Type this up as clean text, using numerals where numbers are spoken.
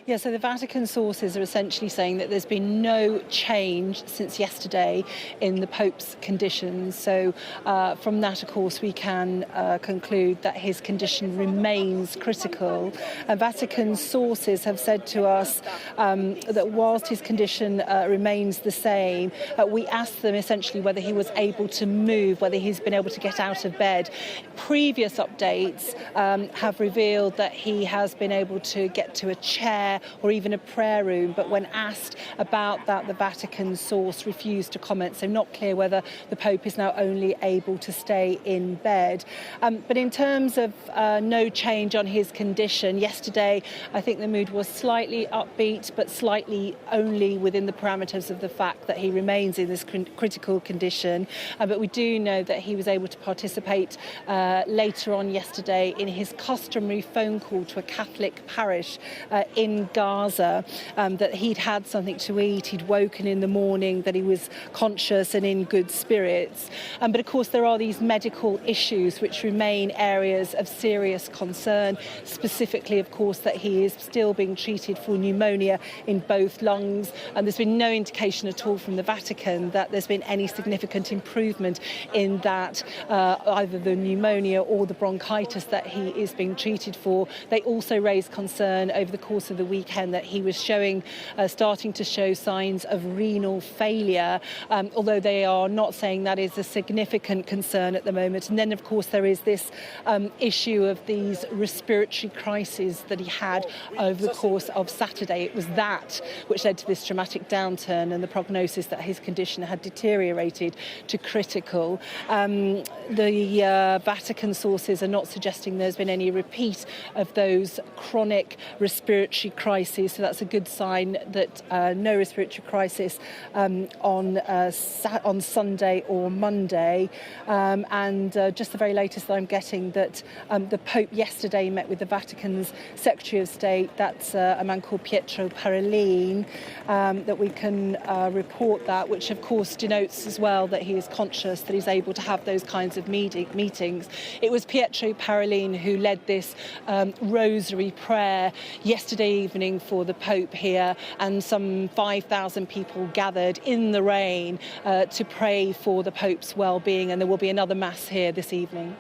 Yeah, so the Vatican sources are essentially saying that there's been no change since yesterday in the Pope's conditions. So from that, of course, we can conclude that his condition remains critical. Vatican sources have said to us that whilst his condition remains the same, we asked them essentially whether he was able to move, whether he's been able to get out of bed. Previous updates have revealed that he has been able to get to a chair or even a prayer room, but when asked about that, the Vatican source refused to comment, so not clear whether the Pope is now only able to stay in bed. But in terms of no change on his condition, yesterday I think the mood was slightly upbeat, but slightly only within the parameters of the fact that he remains in this critical condition. But we do know that he was able to participate later on yesterday in his customary phone call to a Catholic parish in Gaza, that he'd had something to eat, he'd woken in the morning, that he was conscious and in good spirits. But of course there are these medical issues which remain areas of serious concern, specifically of course that he is still being treated for pneumonia in both lungs, and there's been no indication at all from the Vatican that there's been any significant improvement in that, either the pneumonia or the bronchitis that he is being treated for. They also raised concern over the course of the weekend that he was starting to show signs of renal failure, although they are not saying that is a significant concern at the moment. And then, of course, there is this issue of these respiratory crises that he had over the course of Saturday. It was that which led to this dramatic downturn and the prognosis that his condition had deteriorated to critical. The Vatican sources are not suggesting there's been any repeat of those chronic respiratory crises, so that's a good sign that no respiratory crisis on Sunday or Monday. And just the very latest that I'm getting, that the Pope yesterday met with the Vatican's Secretary of State, that's a man called Pietro Parolin, that we can report that, which of course denotes as well that he is conscious, that he's able to have those kinds of meetings. It was Pietro Parolin who led this rosary prayer yesterday evening for the Pope here, and some 5,000 people gathered in the rain to pray for the Pope's well-being, and there will be another Mass here this evening.